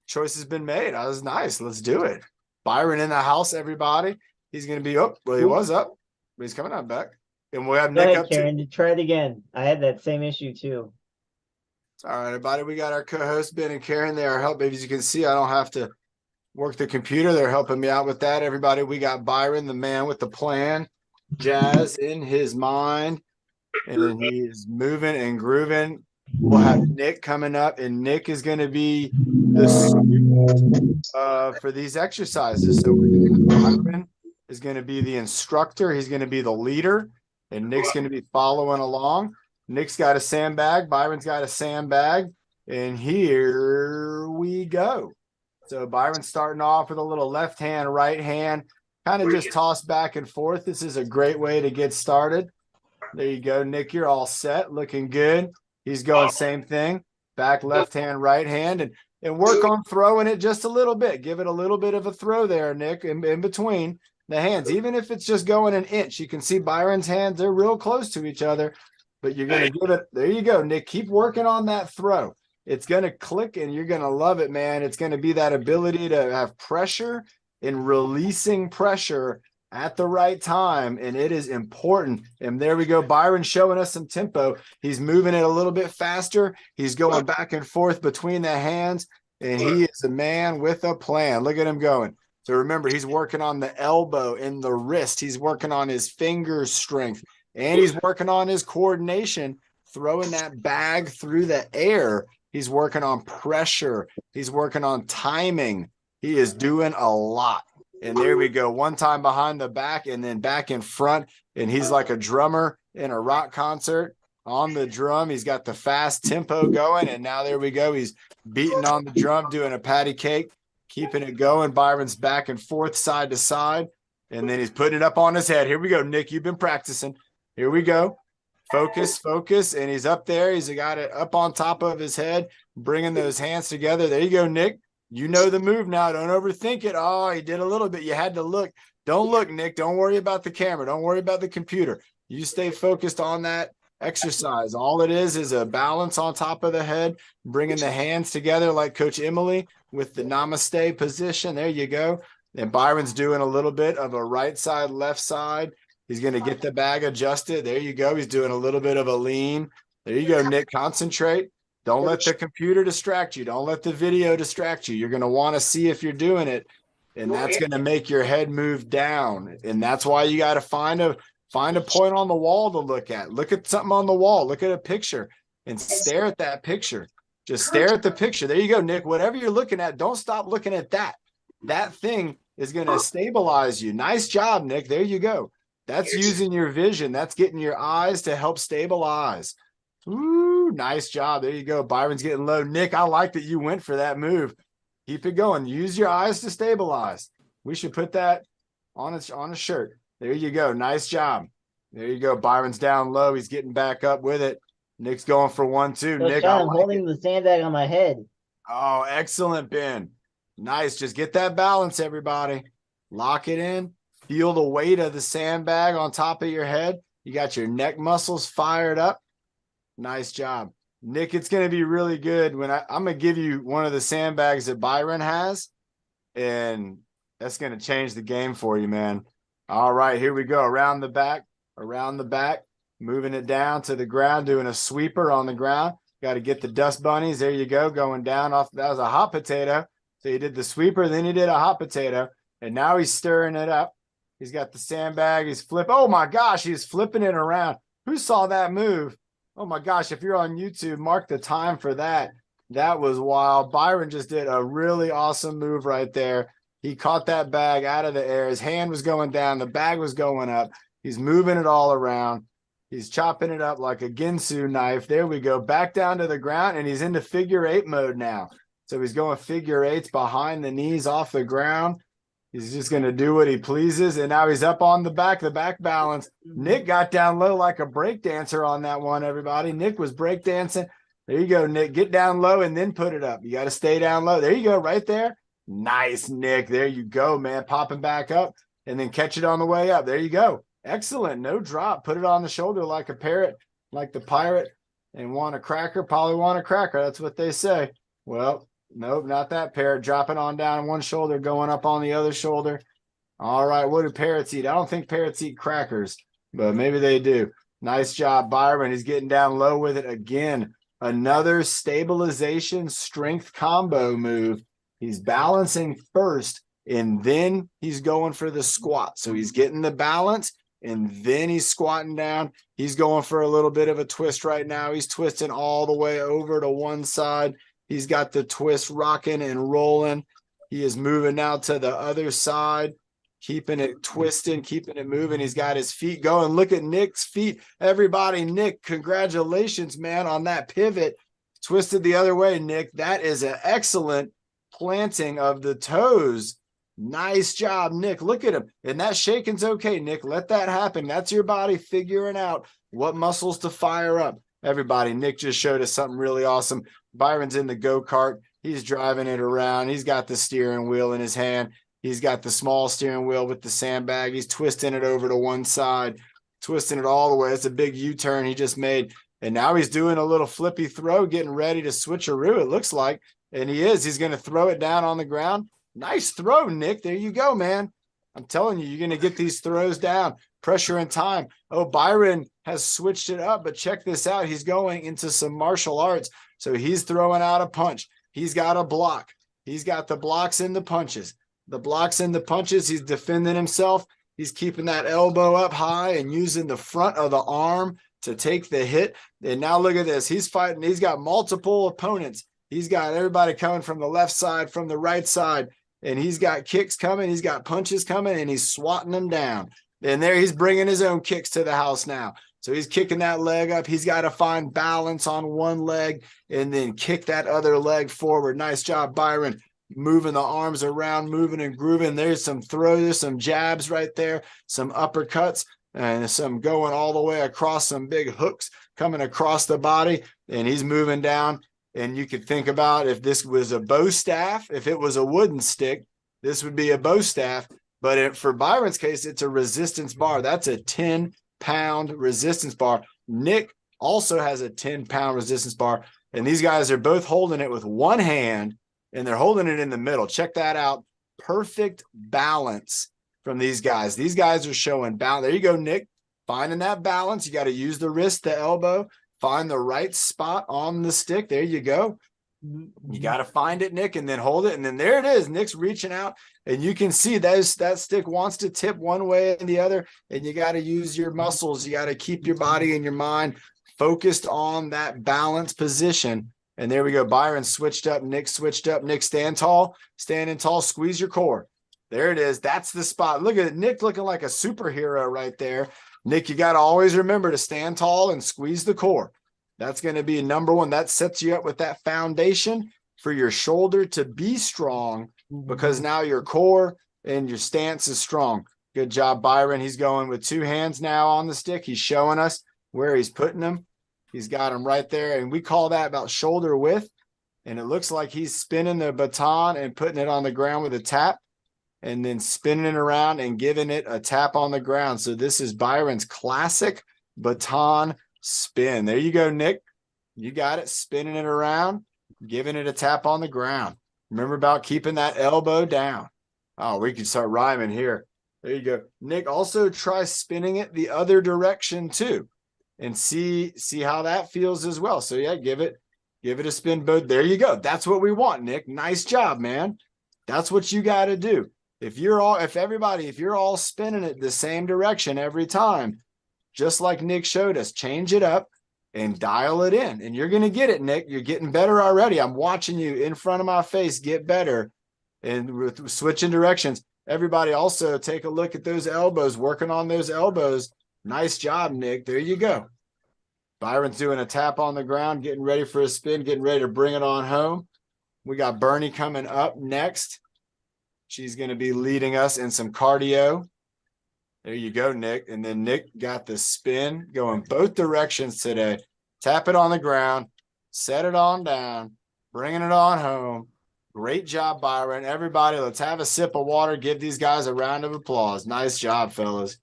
choice has been made. That was nice. Let's do it. Byron in the house, everybody. He's going to be up. Well, he was up, but he's coming out back. And we'll have Nick up Karen, too. Try it again. I had that same issue too. All right, everybody. We got our co-hosts, Ben and Karen. They are helping. As you can see, I don't have to work the computer. They're helping me out with that. Everybody, we got Byron, the man with the plan, jazz in his mind, and he is moving and grooving. we'll have Nick coming up, and Nick is going to be the student for these exercises. So Byron is going to be the instructor. He's going to be the leader, and Nick's going to be following along. Nick's got a sandbag. Byron's got a sandbag, and here we go. So Byron's starting off with a little left hand, right hand, kind of just toss back and forth. This is a great way to get started. There you go, Nick. You're all set, looking good. He's going same thing, back left hand, right hand, and work on throwing it just a little bit. Give it a little bit of a throw there, Nick, in between the hands. Even if it's just going an inch, you can see Byron's hands, they're real close to each other, but you're going to give it. There you go, Nick. Keep working on that throw. It's going to click, and you're going to love it, man. It's going to be that ability to have pressure and releasing pressure at the right time, and it is important. And there we go. Byron showing us some tempo. He's moving it a little bit faster. He's going back and forth between the hands, and he is a man with a plan. Look at him going. So remember, he's working on the elbow and the wrist. He's working on his finger strength, and he's working on his coordination, throwing that bag through the air. He's working on pressure. He's working on timing. He is doing a lot. And there we go. One time behind the back and then back in front. And he's like a drummer in a rock concert on the drum. He's got the fast tempo going. And now there we go. He's beating on the drum, doing a patty cake, keeping it going. Byron's back and forth, side to side. And then he's putting it up on his head. Here we go, Nick. You've been practicing. Here we go. Focus, focus. And he's up there. He's got it up on top of his head, bringing those hands together. There you go, Nick. You know the move now. Don't overthink it. Oh, he did a little bit. You had to look. Don't look, Nick. Don't worry about the camera. Don't worry about the computer. You stay focused on that exercise. All it is a balance on top of the head, bringing the hands together like Coach Emily with the namaste position. There you go. And Byron's doing a little bit of a right side, left side. He's going to get the bag adjusted. There you go. He's doing a little bit of a lean. There you go, Nick. Concentrate. Don't let the computer distract you. Don't let the video distract you. You're going to want to see if you're doing it, and that's going to make your head move down. And that's why you got to find a point on the wall to look at. Look at something on the wall. Look at a picture and stare at that picture. Just stare at the picture. There you go, Nick. Whatever you're looking at, don't stop looking at that. That thing is going to stabilize you. Nice job, Nick. There you go. That's using your vision. That's getting your eyes to help stabilize. Ooh, nice job. There you go. Byron's getting low. Nick, I like that you went for that move. Keep it going. Use your eyes to stabilize. We should put that on a shirt. There you go. Nice job. There you go. Byron's down low. He's getting back up with it. Nick's going for 1-2. Nick, I'm holding the sandbag on my head. Oh, excellent, Ben. Nice. Just get that balance, everybody. Lock it in. Feel the weight of the sandbag on top of your head. You got your neck muscles fired up. Nice job, Nick. It's going to be really good when I'm going to give you one of the sandbags that Byron has, and that's going to change the game for you, man. All right, here we go. Around the back, moving it down to the ground, doing a sweeper on the ground. Got to get the dust bunnies. There you go, going down off. That was a hot potato. So he did the sweeper, then he did a hot potato, and now he's stirring it up. He's got the sandbag. He's flipping. Oh, my gosh, he's flipping it around. Who saw that move? Oh my gosh, if you're on YouTube, mark the time for that. That was wild. Byron just did a really awesome move right there. He caught that bag out of the air. His hand was going down. The bag was going up. He's moving it all around. He's chopping it up like a Ginsu knife. There we go. Back down to the ground, and he's into figure eight mode now. So he's going figure eights behind the knees off the ground. He's just going to do what he pleases. And now he's up on the back balance. Nick got down low like a break dancer on that one, everybody. Nick was break dancing. There you go, Nick. Get down low and then put it up. You got to stay down low. There you go, right there. Nice, Nick. There you go, man. Popping back up and then catch it on the way up. There you go. Excellent. No drop. Put it on the shoulder like a parrot, like the pirate, and want a cracker. Probably want a cracker. That's what they say. Well, nope, not that parrot. Dropping on down one shoulder, going up on the other shoulder. All right, what do parrots eat? I don't think parrots eat crackers, but maybe they do. Nice job, Byron. He's getting down low with it again. Another stabilization strength combo move. He's balancing first, and then he's going for the squat. So he's getting the balance, and then he's squatting down. He's going for a little bit of a twist right now. He's twisting all the way over to one side. He's got the twist rocking and rolling. He is moving now to the other side, keeping it twisting, keeping it moving. He's got his feet going. Look at Nick's feet. Everybody, Nick, congratulations, man, on that pivot. Twisted the other way, Nick. That is an excellent planting of the toes. Nice job, Nick. Look at him. And that shaking's okay, Nick. Let that happen. That's your body figuring out what muscles to fire up. Everybody, Nick just showed us something really awesome. Byron's in the go-kart. He's driving it around. He's got the steering wheel in his hand. He's got the small steering wheel with the sandbag. He's twisting it over to one side, twisting it all the way. It's a big U-turn he just made. And now he's doing a little flippy throw, getting ready to switcheroo, it looks like. And he is. He's going to throw it down on the ground. Nice throw, Nick. There you go, man. I'm telling you, you're going to get these throws down. Pressure and time. Oh, Byron has switched it up, but check this out. He's going into some martial arts. So he's throwing out a punch. He's got a block. He's got the blocks and the punches. The blocks and the punches. He's defending himself. He's keeping that elbow up high and using the front of the arm to take the hit. And now look at this. He's fighting. He's got multiple opponents. He's got everybody coming from the left side, from the right side. And he's got kicks coming. He's got punches coming, and he's swatting them down. And there he's bringing his own kicks to the house now. So he's kicking that leg up. He's got to find balance on one leg and then kick that other leg forward. Nice job, Byron. Moving the arms around, moving and grooving. There's some throws, there's some jabs right there, some uppercuts, and some going all the way across, some big hooks coming across the body. And he's moving down. And you could think about if this was a bow staff, if it was a wooden stick, this would be a bow staff. But for Byron's case, it's a resistance bar. That's a 10-pound resistance bar. Nick also has a 10-pound resistance bar. And these guys are both holding it with one hand, and they're holding it in the middle. Check that out. Perfect balance from these guys. These guys are showing balance. There you go, Nick. Finding that balance. You got to use the wrist, the elbow. Find the right spot on the stick. There you go. You got to find it, Nick, and then hold it. And then there it is. Nick's reaching out, and you can see that stick wants to tip one way and the other, and you got to use your muscles. You got to keep your body and your mind focused on that balance position. And there we go. Byron switched up. Nick switched up. Nick, stand tall. Standing tall. Squeeze your core. There it is. That's the spot. Look at it. Nick looking like a superhero right there. Nick, you got to always remember to stand tall and squeeze the core. That's going to be number one. That sets you up with that foundation for your shoulder to be strong, because now your core and your stance is strong. Good job, Byron. He's going with two hands now on the stick. He's showing us where he's putting them. He's got them right there. And we call that about shoulder width. And it looks like he's spinning the baton and putting it on the ground with a tap, and then spinning it around and giving it a tap on the ground. So this is Byron's classic baton spin. There you go, Nick. You got it. Spinning it around, giving it a tap on the ground. Remember about keeping that elbow down. Oh, we can start rhyming here. There you go. Nick, also try spinning it the other direction too, and see how that feels as well. So yeah, give it a spin both. There you go. That's what we want, Nick. Nice job, man. That's what you got to do. If you're all spinning it the same direction every time, just like Nick showed us, change it up and dial it in, and you're going to get it, Nick. You're getting better already. I'm watching you in front of my face get better, and with switching directions. Everybody also take a look at those elbows, working on those elbows. Nice job, Nick. There you go. Byron's doing a tap on the ground, getting ready for a spin, getting ready to bring it on home. We got Bernie coming up next. She's going to be leading us in some cardio. There you go, Nick. And then Nick got the spin going both directions today. Tap it on the ground, set it on down, bringing it on home. Great job, Byron. Everybody, let's have a sip of water. Give these guys a round of applause. Nice job, fellas.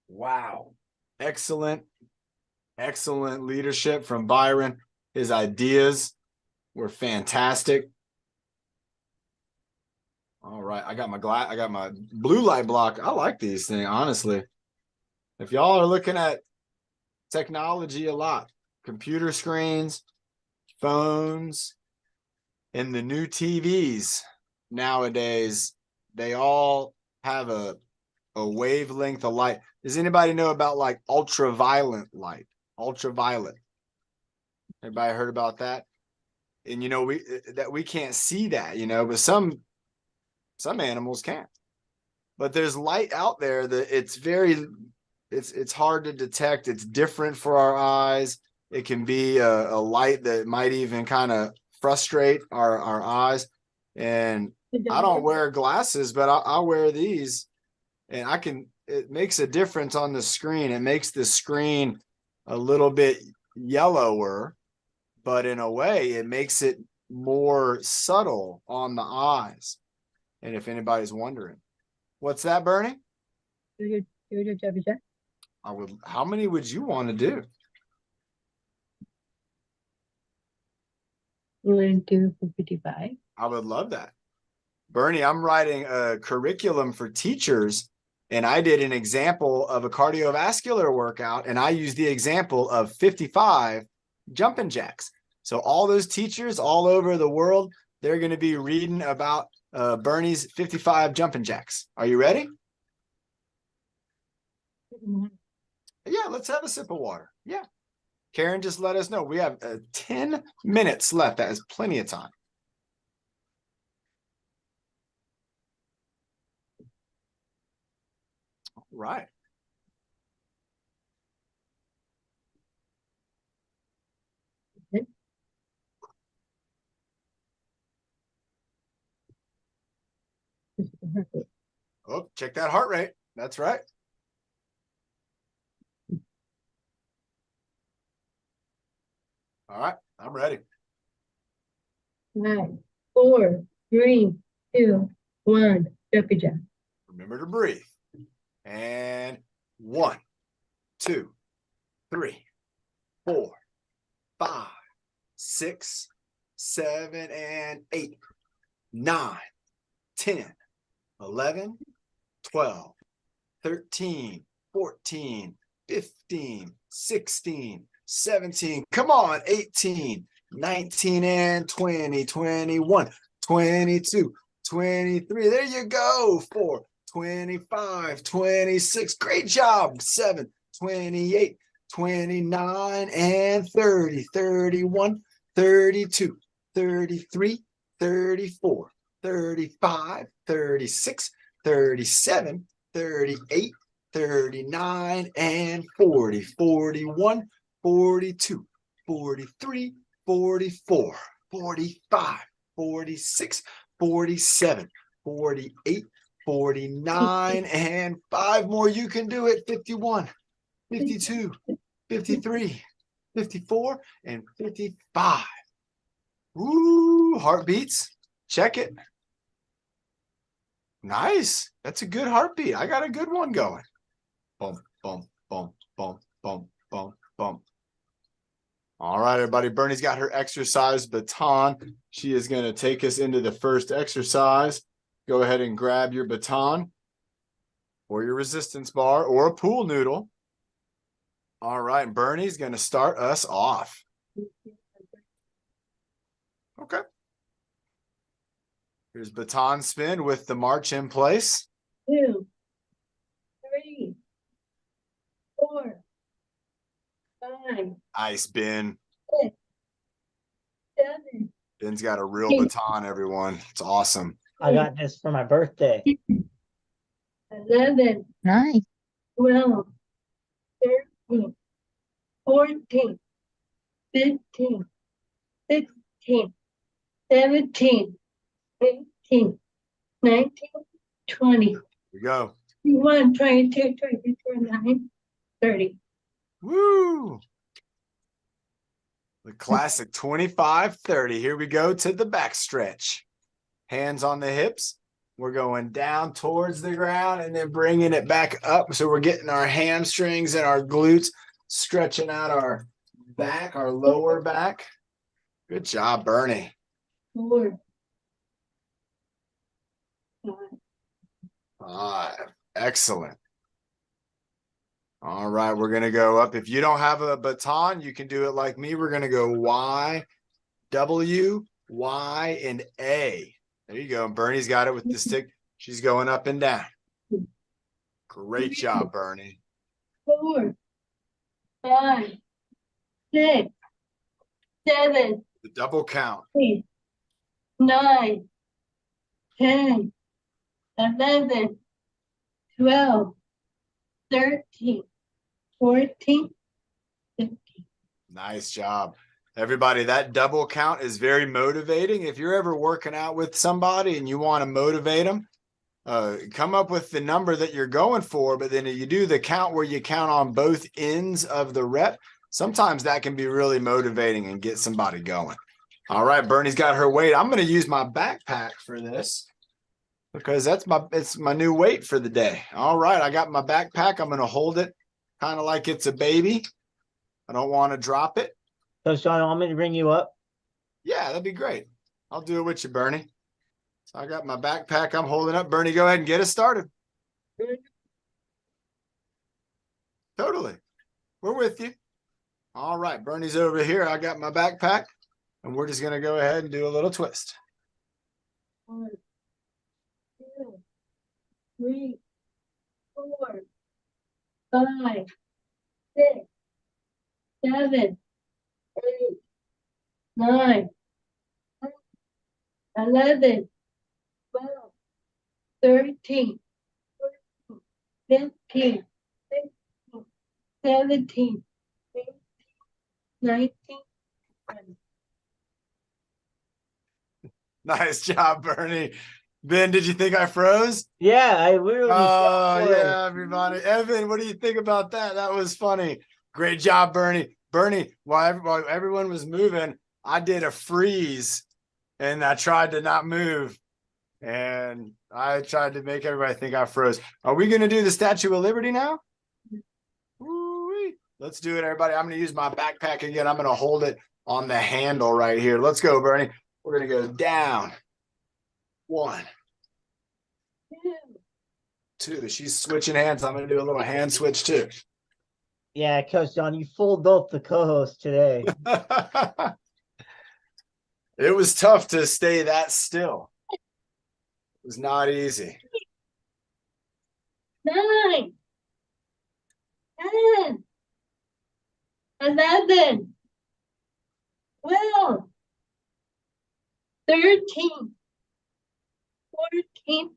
Wow. Excellent leadership from Byron. His ideas were fantastic. All right, I got my blue light block. I like these things, honestly. If y'all are looking at technology a lot, computer screens, phones, and the new TVs nowadays, they all have a wavelength of light. Does anybody know about like ultraviolet light? Ultraviolet. Everybody heard about that? And you know, we can't see that, you know, but some animals can. But there's light out there that it's hard to detect. It's different for our eyes. It can be a light that might even kind of frustrate our eyes. And I don't wear glasses, but I wear these, and it makes a difference on the screen. It makes the screen a little bit yellower, but in a way it makes it more subtle on the eyes. And if anybody's wondering, what's that, Bernie? How many would you want to do? You want to do for 55? I would love that. Bernie, I'm writing a curriculum for teachers, and I did an example of a cardiovascular workout, and I used the example of 55 jumping jacks. So all those teachers all over the world, they're going to be reading about Bernie's 55 jumping jacks. Are you ready? Yeah, let's have a sip of water. Yeah. Karen, just let us know. We have 10 minutes left. That is plenty of time. All right. Oh, check that heart rate. That's right. All right, I'm ready. 5, 4, 3, 2, 1. Jumpy jack. Remember to breathe. And 1, 2, 3, 4, 5, 6, 7, and 8, 9, 10, 11, 12, 13, 14, 15, 16, 17. Come on, 18, 19, and 20, 21, 22, 23. There you go. 4, 25, 26. Great job. 7, 28, 29, and 30, 31, 32, 33, 34, 35, 36, 37, 38, 39, and 40, 41, 42, 43, 44, 45, 46, 47, 48, 49, and 5 more. You can do it. 51, 52, 53, 54, and 55. Ooh, heartbeats. Check it. Nice. That's a good heartbeat. I got a good one going. Boom, boom, boom, boom, boom, boom, boom. All right, everybody. Bernie's got her exercise baton. She is going to take us into the first exercise. Go ahead and grab your baton or your resistance bar or a pool noodle. All right, Bernie's going to start us off. Okay. Here's baton spin with the march in place. 2, 3, 4, 5. Nice, Ben. 6, 7. Ben's got a real baton, everyone. It's awesome. I got this for my birthday. 11. Nice. 12. 13. 14. 15. 16. 17. 18. 19. 20. Here we go. 21. 22. 23. 29. 30. Woo! The classic 25-30. Here we go to the back stretch. Hands on the hips. We're going down towards the ground and then bringing it back up. So we're getting our hamstrings and our glutes, stretching out our back, our lower back. Good job, Bernie. 4. 5. Excellent. All right, we're going to go up. If you don't have a baton, you can do it like me. We're going to go Y, W, Y, and A. There you go. Bernie's got it with the stick. She's going up and down. Great job, Bernie. 4, 5, 6, 7, The double count. 8, 9, 10, 11, 12, 13, 14, 15. Nice job. Everybody, that double count is very motivating. If you're ever working out with somebody and you want to motivate them, come up with the number that you're going for, but then you do the count where you count on both ends of the rep. Sometimes that can be really motivating and get somebody going. All right, Bernie's got her weight. I'm going to use my backpack for this because it's my new weight for the day. All right, I got my backpack. I'm going to hold it kind of like it's a baby. I don't want to drop it. So, Sean, want me to bring you up? Yeah, that'd be great. I'll do it with you, Bernie. So I got my backpack I'm holding up. Bernie, go ahead and get us started. Totally. We're with you. All right, Bernie's over here. I got my backpack, and we're just going to go ahead and do a little twist. 1, 2, 3, 4, 5, 6, 7, 8, 9, 10, 11, 12, 13, 14, 15, 16, 17, 18, 19, 20. Nice job, Bernie. Ben, did you think I froze? Yeah, I literally. Oh, yeah, everybody. Evan, what do you think about that? That was funny. Great job, Bernie. Bernie, while everyone was moving, I did a freeze and I tried to not move. And I tried to make everybody think I froze. Are we going to do the Statue of Liberty now? Woo-wee. Let's do it, everybody. I'm going to use my backpack again. I'm going to hold it on the handle right here. Let's go, Bernie. We're going to go down. 1, 2. She's switching hands. I'm going to do a little hand switch too. Yeah, Coach John, you fooled both the co-hosts today. It was tough to stay that still. It was not easy. 9, 10, 11, 12, 13, 14,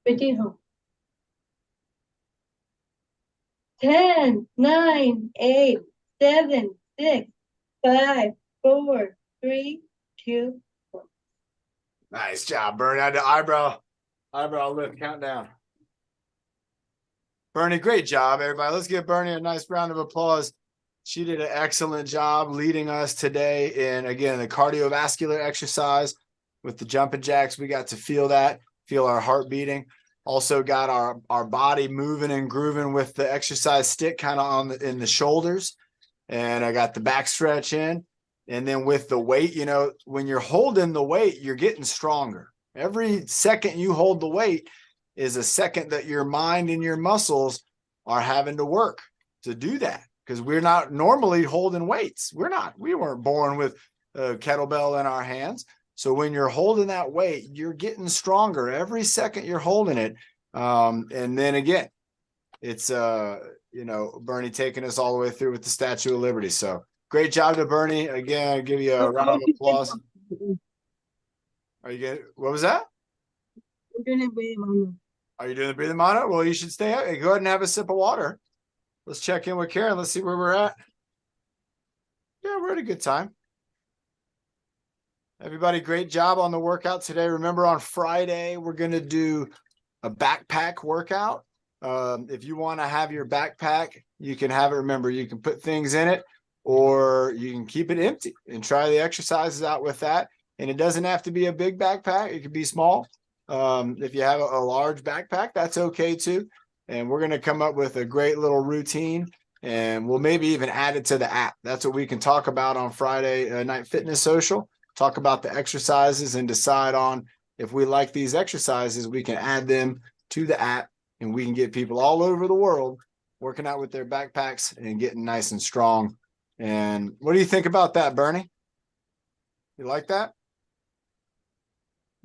15, 10, 9, 8, 7, 6, 5, 4, 3, 2, 1. Nice job, Bernie. I did eyebrow lift countdown. Bernie, great job, everybody. Let's give Bernie a nice round of applause. She did an excellent job leading us today in, again, the cardiovascular exercise with the jumping jacks. We got to feel our heart beating. Also got our body moving and grooving with the exercise stick kind of in the shoulders. And I got the back stretch in. And then with the weight, when you're holding the weight, you're getting stronger. Every second you hold the weight is a second that your mind and your muscles are having to work to do that. Because we're not normally holding weights. We weren't born with a kettlebell in our hands. So when you're holding that weight, you're getting stronger every second you're holding it. And then again, it's, Bernie taking us all the way through with the Statue of Liberty. So great job to Bernie. Again, I'll give you a round of applause. Are you getting, what was that? I'm doing it breathing mono. Are you doing the breathing mono? Well, you should stay out. Go ahead and have a sip of water. Let's check in with Karen. Let's see where we're at. Yeah, we're at a good time. Everybody, great job on the workout today. Remember, on Friday, we're going to do a backpack workout. If you want to have your backpack, you can have it. Remember, you can put things in it or you can keep it empty and try the exercises out with that. And it doesn't have to be a big backpack. It could be small. If you have a large backpack, that's okay too. And we're going to come up with a great little routine, and we'll maybe even add it to the app. That's what we can talk about on Friday Night Fitness Social. Talk about the exercises and decide on if we like these exercises, we can add them to the app, and we can get people all over the world working out with their backpacks and getting nice and strong. And what do you think about that, Bernie? You like that?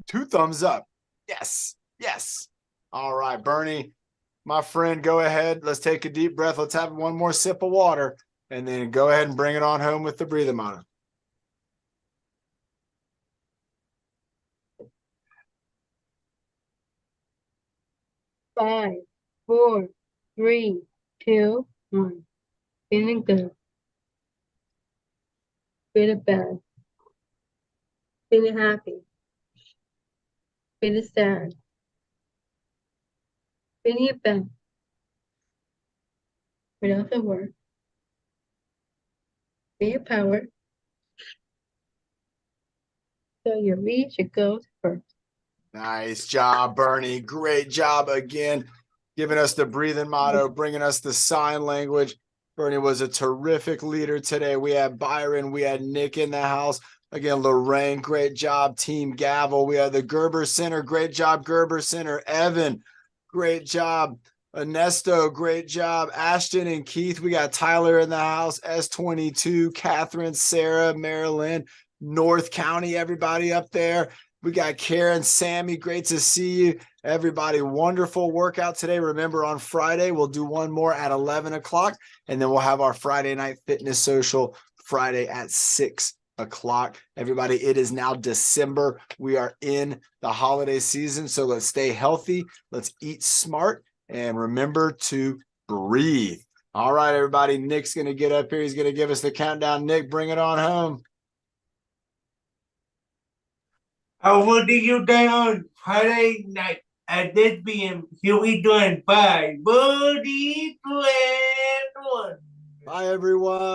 2 thumbs up. Yes. Yes. All right, Bernie, my friend, go ahead. Let's take a deep breath. Let's have one more sip of water, and then go ahead and bring it on home with the breathing motto. Five, 4, 3, 2, 1. Feeling good. Feeling bad. Feeling happy. Feeling sad. Feeling your best. Without the work. Be your power. So you reach your goals first. Nice job, Bernie. Great job again, giving us the breathing motto, bringing us the sign language. Bernie was a terrific leader today. We had Byron, we had Nick in the house. Again, Lorraine, great job. Team Gavel. We had the Gerber Center. Great job, Gerber Center. Evan, great job. Ernesto, great job. Ashton and Keith. We got Tyler in the house. S22, Catherine, Sarah, Marilyn, North County, everybody up there. We got Karen, Sammy, great to see you. Everybody, wonderful workout today. Remember, on Friday, we'll do one more at 11 o'clock, and then we'll have our Friday night fitness social Friday at 6 o'clock. Everybody, it is now December. We are in the holiday season, so let's stay healthy. Let's eat smart, and remember to breathe. All right, everybody, Nick's going to get up here. He's going to give us the countdown. Nick, bring it on home. Over to you then on Friday night at this PM. Here we doing 5, 4, 3, 2, and 1. Bye, everyone.